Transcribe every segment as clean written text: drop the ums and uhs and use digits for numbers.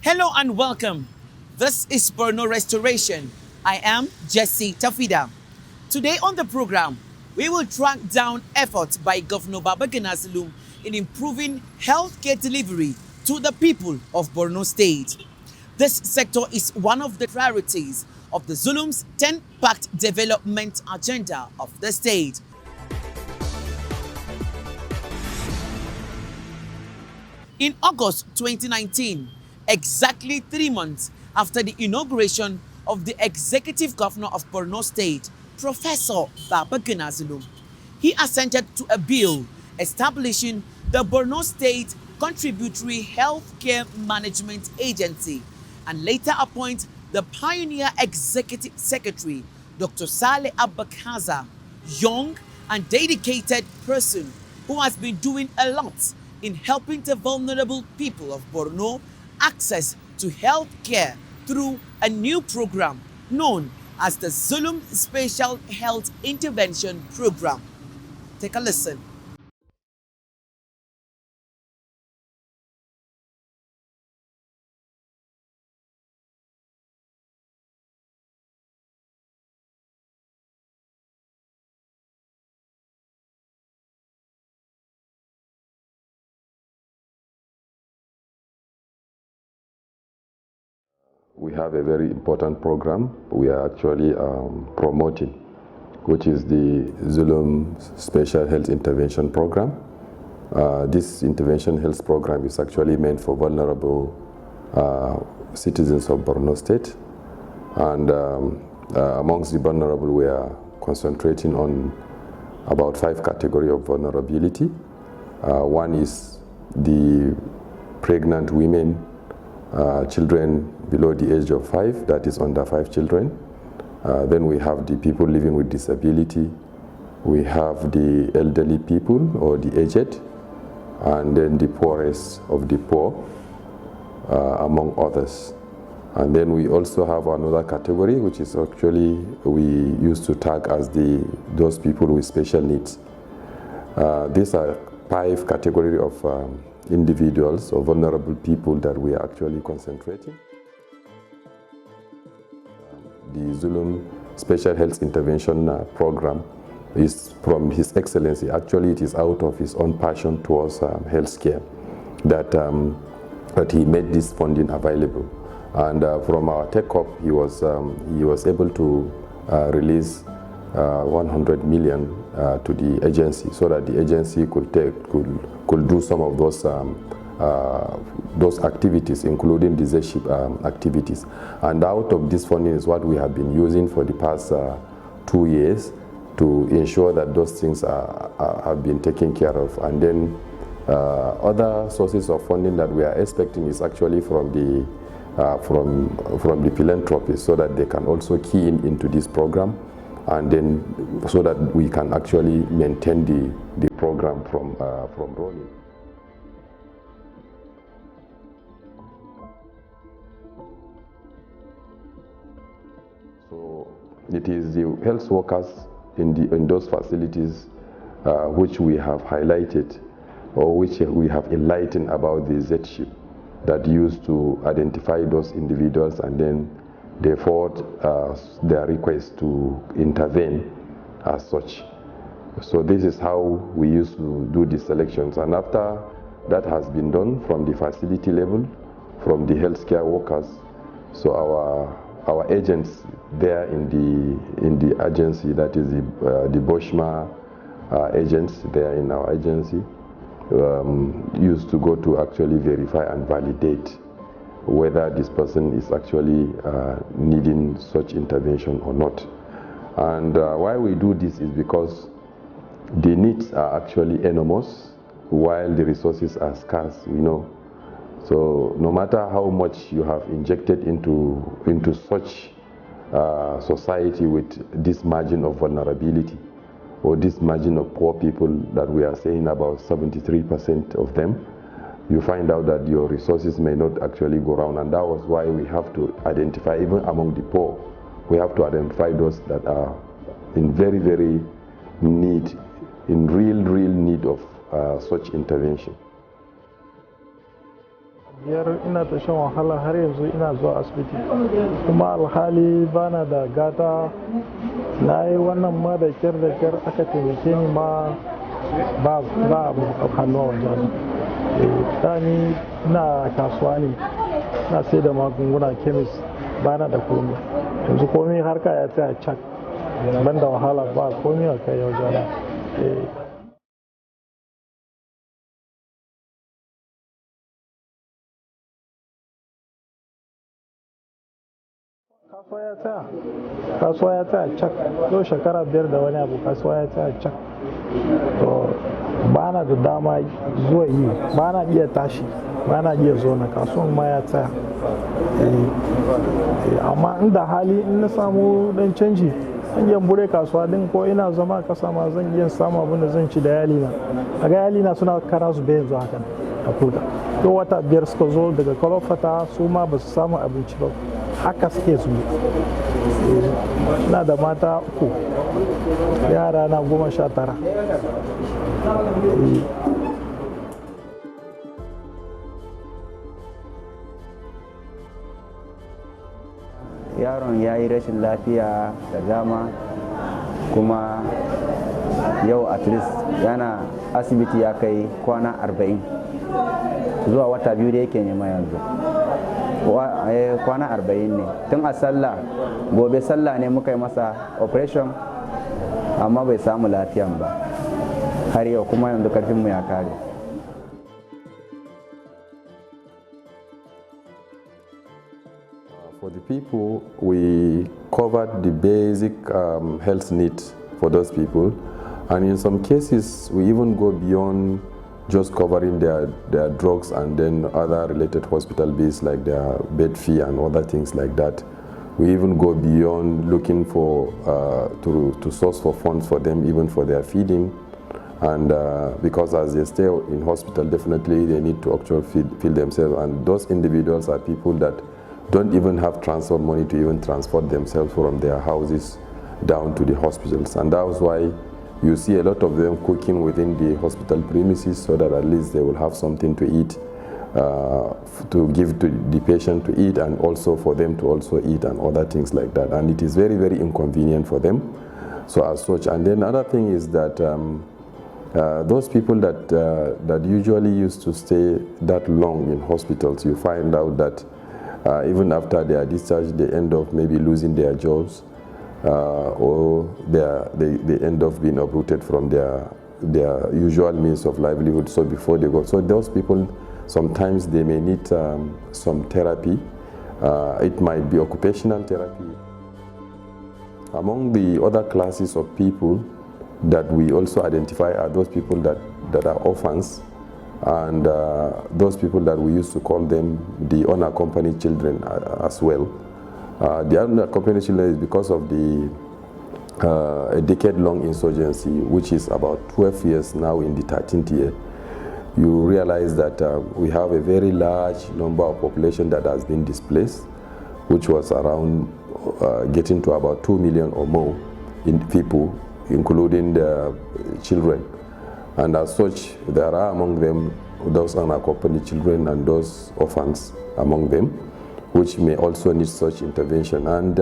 Hello and welcome. This is Borno Restoration. I am Jesse Tafida. Today on the program, we will track down efforts by Governor Babagana Zulum in improving healthcare delivery to the people of Borno State. This sector is one of the priorities of the Zulum's 10-pact development agenda of the state. In August 2019, exactly 3 months after the inauguration of the executive governor of Borno State, Professor Babagana Zulum, he assented to a bill establishing the Borno State Contributory Healthcare Management Agency and later appoint the pioneer executive secretary, Dr. Saleh Abakaza, young and dedicated person who has been doing a lot in helping the vulnerable people of Borno access to health care through a new program known as the Zulum Special Health Intervention Program. Take a listen. We have a very important program we are actually promoting, which is the Zulum Special Health Intervention Program. This intervention health program is actually meant for vulnerable citizens of Borno State. And amongst the vulnerable, we are concentrating on about 5 categories of vulnerability. One is the pregnant women, children below the age of 5, that is under 5 children. Then we have the people living with disability. We have the elderly people or the aged, and then the poorest of the poor, among others. And then we also have another category, which is actually we used to tag as those people with special needs. These are 5 categories of individuals or vulnerable people that we are actually concentrating. The Zulum Special Health Intervention Program is from His Excellency. Actually, it is out of his own passion towards healthcare that he made this funding available. And from our take-up, he was able to release 100 million to the agency, so that the agency could do some of those activities, including disease activities. And out of this funding is what we have been using for the past 2 years to ensure that those things have been taken care of. And then other sources of funding that we are expecting is actually from the philanthropists, so that they can also key into this program, and then so that we can actually maintain the program from rolling. So it is the health workers in those facilities which we have highlighted, or which we have enlightened about the Z-ship that used to identify those individuals, and then they forward their request to intervene as such. So this is how we used to do the selections. And after that has been done from the facility level, from the healthcare workers, so our agents there in the agency, that is the Boshma agents there in our agency, used to go to actually verify and validate whether this person is actually needing such intervention or not. And why we do this is because the needs are actually enormous, while the resources are scarce, we know. So no matter how much you have injected into such society with this margin of vulnerability, or this margin of poor people that we are saying about 73% of them, you find out that your resources may not actually go around. And that was why we have to identify, even among the poor, we have to identify those that are in very, very need, real need of such intervention. biyar ina ta shan wahala har yanzu ina zuwa asibiti, kuma alhali bana da gata. Na yi wannan ma da kyar aka taimake ni ma ba hannu a wajen. Ni ina kasuwa ne, na sai da magunguna kemis, bana da komai. Yanzu komai harka ya tsaya cak, ban da wahala ba komai a kai wajen. Kasuwa ya tsaya cak, yau shekara 5 da wani abu kasuwa ya tsaya cak. To ba na da dama zuwa yi, ba na iya tashi, ba na iya zo na kasuwan ma ya tsaya. Amma inda hali in na samu dan canji zan iya bude kasuwa din, ko ina zama kasa ma zan iya samu abin da zan ci da yalina. A ga yalina suna kara su yanzu hakan a kuka. To wata 5 suka zo daga kwalofata, su ma ba su samu abinci ba, haka suke su. Ina da mata 3, yara na 19. Yaron ya yi rashin lafiya da dama, kuma yau at least yana asibiti ya kai kwana 40 zuwa wata 2 da yake nema yanzu. Kwana 40 ne tun a sallah, gobe sallah ne muka yi masa operation, amma bai samu lafiyan ba har yau, kuma yanzu karfinmu ya kare. For the people, we covered the basic health needs for those people, and in some cases we even go beyond just covering their drugs and then other related hospital bills like their bed fee and other things like that. We even go beyond looking for to source for funds for them, even for their feeding, and because as they stay in hospital, definitely they need to actually feed themselves, and those individuals are people that don't even have transport money to even transport themselves from their houses down to the hospitals. And that's why you see a lot of them cooking within the hospital premises, so that at least they will have something to eat, to give to the patient to eat, and also for them to also eat and other things like that. And it is very, very inconvenient for them. So as such, and then another thing is that those people that usually used to stay that long in hospitals, you find out that even after they are discharged, they end up maybe losing their jobs, or they end up being uprooted from their usual means of livelihood. So before they go, so those people, sometimes they may need some therapy. It might be occupational therapy. Among the other classes of people that we also identify are those people that are orphans, and those people that we used to call them the unaccompanied children as well. The unaccompanied children is because of the a decade-long insurgency, which is about 12 years now in the 13th year. You realize that we have a very large number of population that has been displaced, which was around getting to about 2 million or more in people, including the children. And as such, there are among them those unaccompanied children and those orphans among them, which may also need such intervention. And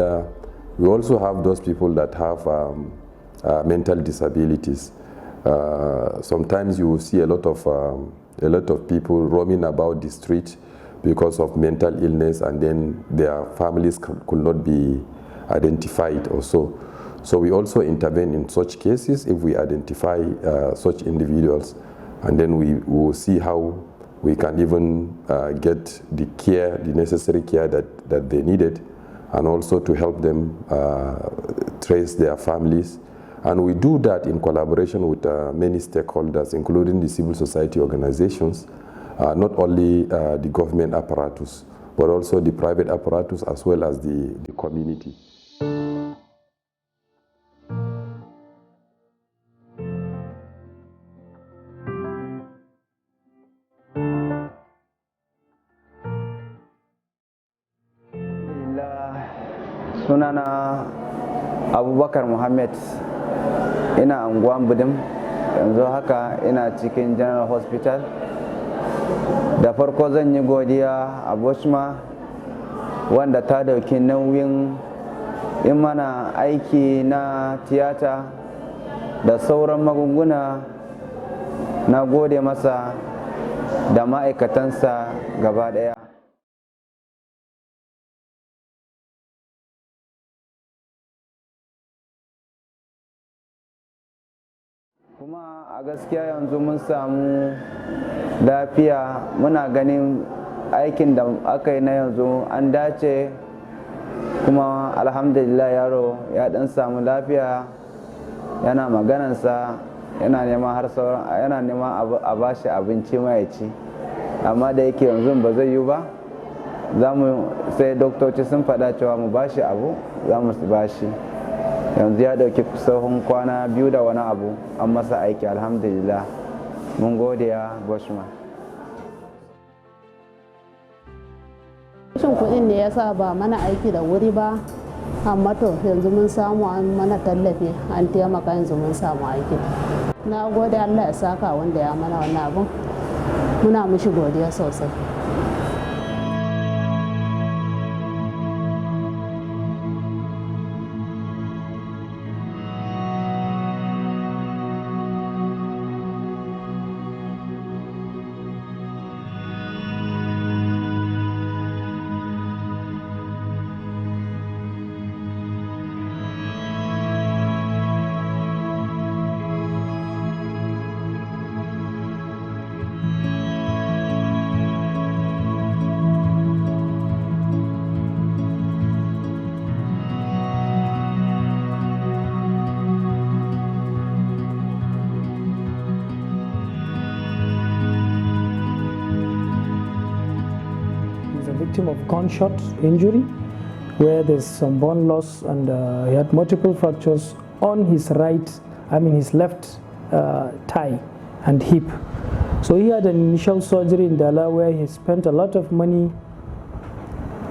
we also have those people that have mental disabilities. Sometimes you will see a lot of people roaming about the street because of mental illness, and then their families could not be identified or so. So we also intervene in such cases if we identify such individuals, and then we will see how we can even get the care, the necessary care that they needed, and also to help them trace their families. And we do that in collaboration with many stakeholders, including the civil society organizations, not only the government apparatus, but also the private apparatus as well as the community. Sunana Abubakar Muhammad, ina anguwan Budim, yanzu haka ina cikin General Hospital da farko zan yi godiya a Boshma wanda ta dauki nauyin in mana aiki na tiyata da sauran magunguna. Na gode masa da ma'aikatansa gaba daya. Kuma a gaskiya yanzu mun samu lafiya, muna ganin aikin da aka yi na yanzu an dace, kuma alhamdulillah yaro ya dan samu lafiya, yana maganansa, yana neman a bashi abinci mai ci, amma da yake yanzu ba zai yi ba, sai doktoci sun faɗa cewa mu bashi abu, za mu bashi. Yanzu ya ɗauki tsohon kwana 2 da wani abu an masa aiki, alhamdulillah. Mun gode ya Boshma. Rashin kuɗin ne ya sa ba mana aiki da wuri ba, amma to yanzu mun samu an mana tallafi, an taimaka, yanzu mun samu aiki. Na gode Allah ya saka wanda ya mana wannan abun, muna mishi godiya sosai. Victim of gunshot injury where there's some bone loss, and he had multiple fractures on his his left thigh and hip. So he had an initial surgery in Dala where he spent a lot of money,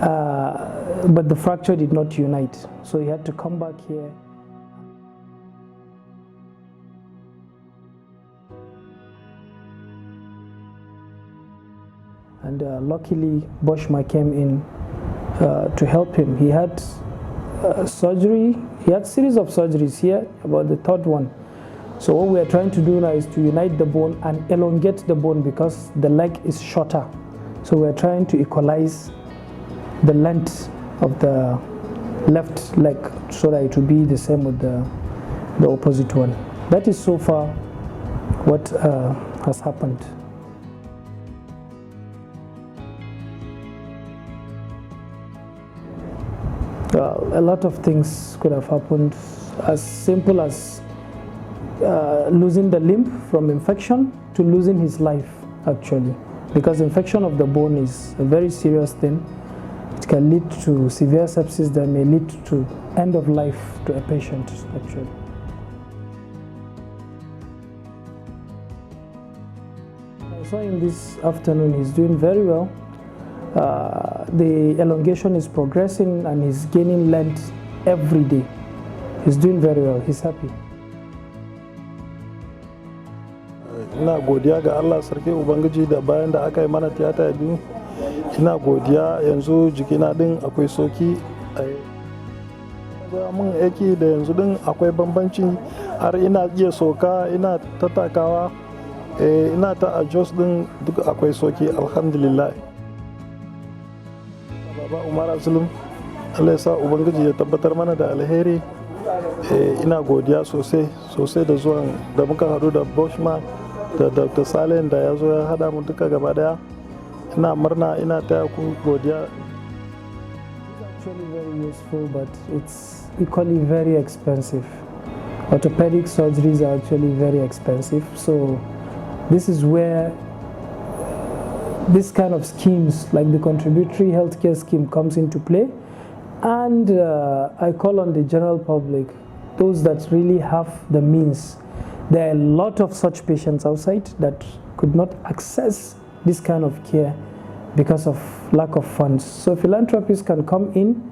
but the fracture did not unite, so he had to come back here. And luckily Boshma came in to help him. He had surgery, he had a series of surgeries here, about the 3rd one. So what we are trying to do now is to unite the bone and elongate the bone, because the leg is shorter. So we are trying to equalize the length of the left leg so that it will be the same with the opposite one. That is so far what has happened. A lot of things could have happened, as simple as losing the limb from infection to losing his life, actually, because infection of the bone is a very serious thing. It can lead to severe sepsis that may lead to end of life to a patient, actually. I saw him this afternoon. He's doing very well. The elongation is progressing and he's gaining length every day. He's doing very well. He's happy. Ina godiya ga Allah sarki Ubangiji da bayan da aka yi mana tiyata biyu. Ina godiya yanzu jikina din akwai soki. Mun aiki da yanzu din akwai bambanci, har ina iya soka, ina tattakawa, ina ta adjust din duk akwai soki, alhamdulillah. Baba Umar Zulum, Allah ya sa Ubangiji ya tabbatar mana da alheri. Ina godiya sosai da zuwan da muka haɗu da Boshma da Dr. Salen da ya zo ya haɗa mu duka gaba daya. Ina murna, ina taya ku godiya. It's actually very useful, but it's equally very expensive. Orthopedic surgeries are actually very expensive, so this is where this kind of schemes like the contributory healthcare scheme comes into play. And I call on the general public, those that really have the means. There are a lot of such patients outside that could not access this kind of care because of lack of funds. So philanthropists can come in,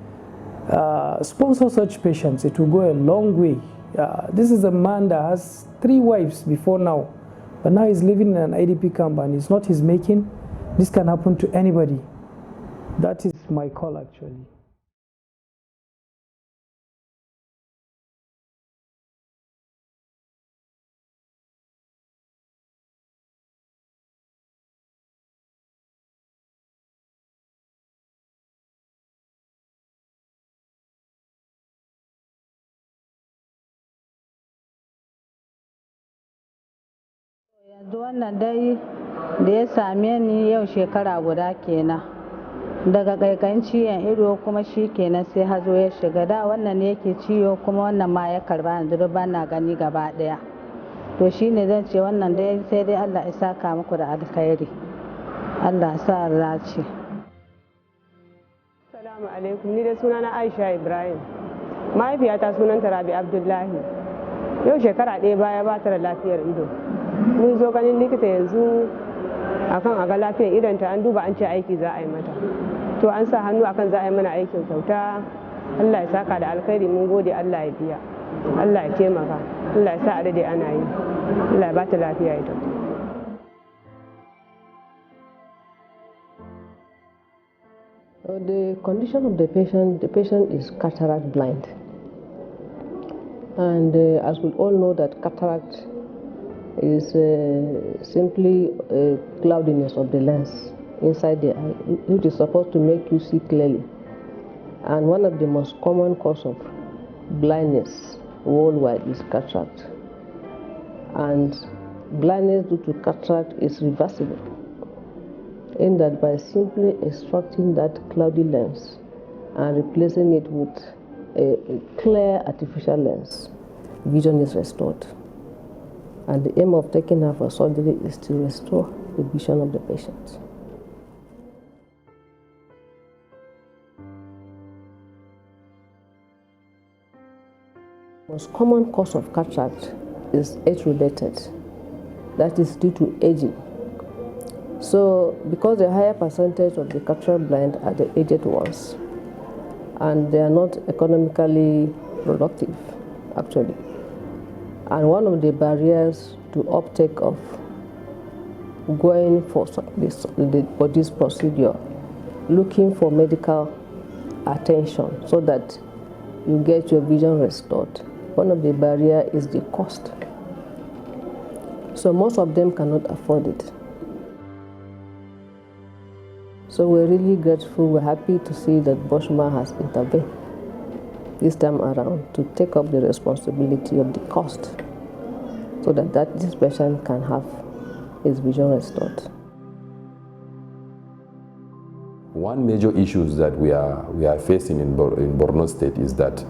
sponsor such patients. It will go a long way. This is a man that has 3 wives before now, But now he's living in an IDP camp and it's not his making. This can happen to anybody. That is my call actually. Yanzu wannan dai da ya same ni yau shekara guda kenan. Daga ƙaiƙayin ciwon ido kuma shi kenan sai hazo ya shiga. Da wannan ne yake ciwo kuma wannan ma ya karba yanzu duk bana gani gaba ɗaya. To shi ne zan ce wannan dai sai dai Allah ya saka muku da alkhairi. Allah sa race. Assalamu alaikum, ni da sunana Aisha Ibrahim. Mahaifiyata sunanta Rabi Abdullahi. Yau shekara ɗaya baya ba ta da lafiyar ido. Mun zo ganin likita yanzu akan a ga lafiyar idonta, an duba an ce aiki za a yi mata. To an sa hannu akan za a yi mana aikin kyauta. Allah ya saka da alkhairi, mun gode, Allah ya biya. Allah ya taimaka. Allah ya sa a dade ana yi. Allah ya ba ta lafiya ita. The condition of the patient is cataract blind. And as we all know that cataract is simply a cloudiness of the lens inside the eye, which is supposed to make you see clearly. And one of the most common cause of blindness worldwide is cataract. And blindness due to cataract is reversible, in that by simply extracting that cloudy lens and replacing it with a clear artificial lens, vision is restored. And the aim of taking her for surgery is to restore the vision of the patient. The most common cause of cataract is age-related. That is due to aging. So, because a higher percentage of the cataract blind are the aged ones, and they are not economically productive, actually. And one of the barriers to uptake of going for this procedure, looking for medical attention so that you get your vision restored, one of the barriers is the cost. So most of them cannot afford it. So we're really grateful, we're happy to see that Boschma has intervened this time around to take up the responsibility of the cost so that this patient can have his vision restored. One major issue that we are facing in Borno State is that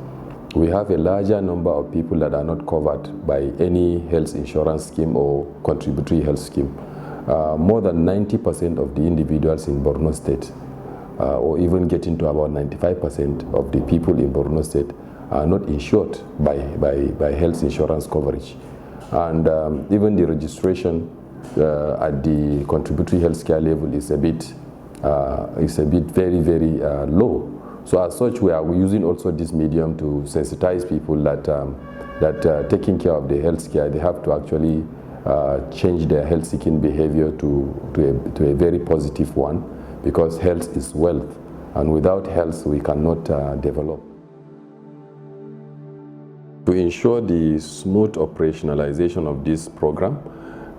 we have a larger number of people that are not covered by any health insurance scheme or contributory health scheme. More than 90% of the individuals in Borno State, or even getting to about 95% of the people in Borno State, are not insured by health insurance coverage. And even the registration at the contributory health care level is a bit very, very low. So as such, we are using also this medium to sensitize people that taking care of the health care, they have to actually change their health-seeking behavior to a very positive one, because health is wealth, and without health we cannot develop. To ensure the smooth operationalization of this program,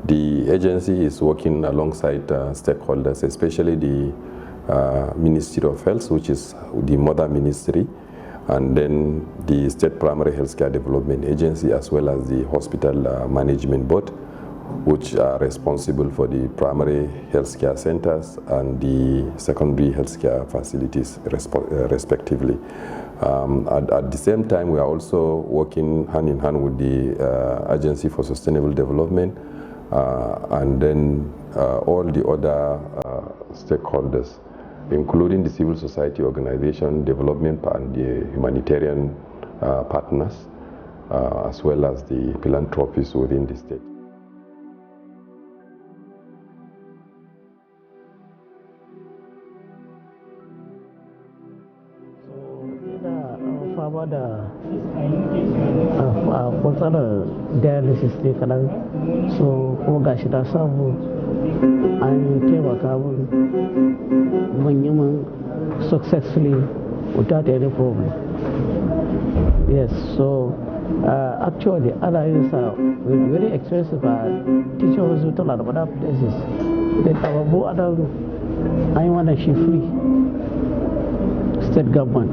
the agency is working alongside stakeholders, especially the Ministry of Health, which is the mother ministry, and then the State Primary Healthcare Development Agency, as well as the Hospital Management Board, which are responsible for the primary healthcare centers and the secondary healthcare facilities, respectively. At the same time, we are also working hand in hand with the Agency for Sustainable Development and then all the other stakeholders, including the civil society organization, development and the humanitarian partners, as well as the philanthropists within the state. fama da matsalar dialysis ne kaɗan, so kuma gashi na samu an taimaka min mun successfully without any problem. Yes, so actually ana yin sa very expensive teaching hospital and other places. Then our mu an yi wannan shi free state government.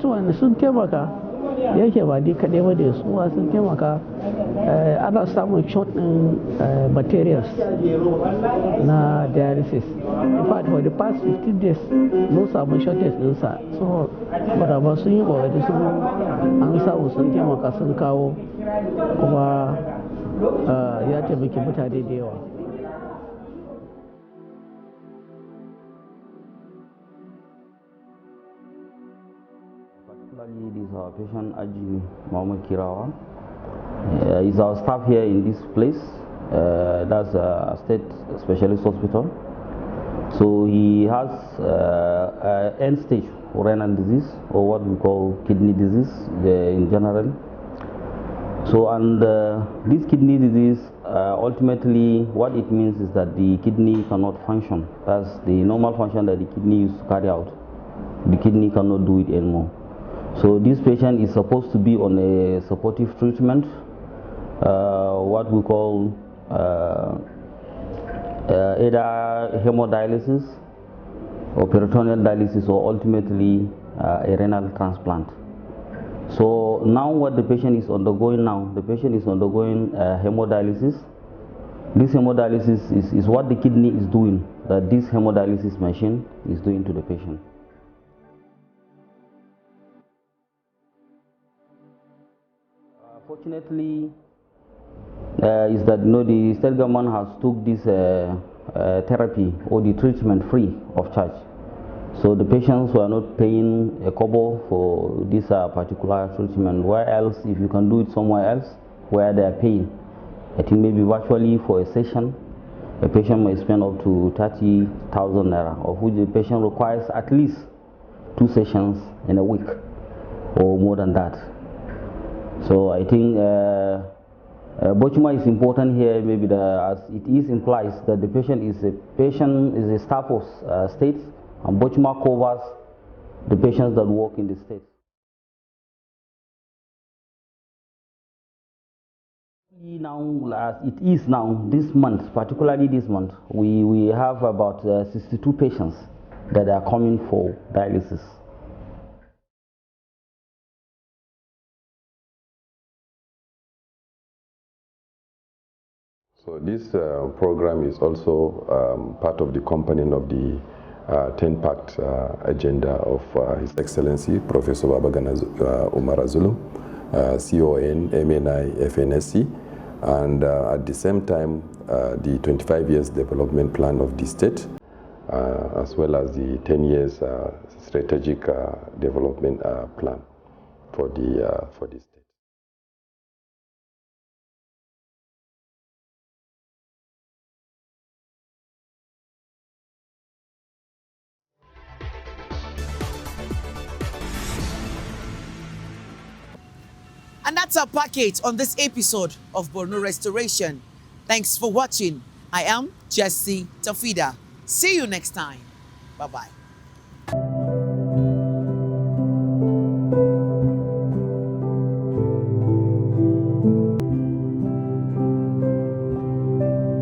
Wani sun taimaka yake ba ni kaɗai ba da suwa sun taimaka ana samun short ɗin materials na dialysis. In fact, for the past 15 days mun samu shortage ɗinsa, so ba sun yi ƙoƙari sun an samu sun taimaka sun kawo kuma ya taimaki mutane da yawa. This is our patient Aji Mohammed Kirawa. He's our staff here in this place. That's a state specialist hospital. So he has end-stage renal disease, or what we call kidney disease in general. So, and this kidney disease, ultimately what it means is that the kidney cannot function. That's the normal function that the kidney used to carry out. The kidney cannot do it anymore. So this patient is supposed to be on a supportive treatment, what we call either hemodialysis or peritoneal dialysis, or ultimately a renal transplant. So now what the patient is undergoing hemodialysis. This hemodialysis is what the kidney is doing, that this hemodialysis machine is doing to the patient. Fortunately, is that the state government has took this therapy or the treatment free of charge. So the patients were not paying a kobo for this particular treatment. Where else, if you can do it somewhere else where they are paying, I think maybe virtually for a session, a patient may spend up to 30,000 naira, of which the patient requires at least 2 sessions in a week or more than that. So I think Bochuma is important here, maybe as it is implies that the patient is a staff of states, and Bochuma covers the patients that work in the states. Now, as it is now, this month, particularly this month, we have about 62 patients that are coming for dialysis. So this program is also part of the component of the 10-pact agenda of His Excellency Professor Babagana Umar Zulum, CON, MNI, FNSC, and at the same time the 25 years development plan of the state, as well as the 10 years strategic development plan for the state. And that's our package on this episode of Borno Restoration. Thanks for watching. I am Jesse Tafida. See you next time. Bye-bye.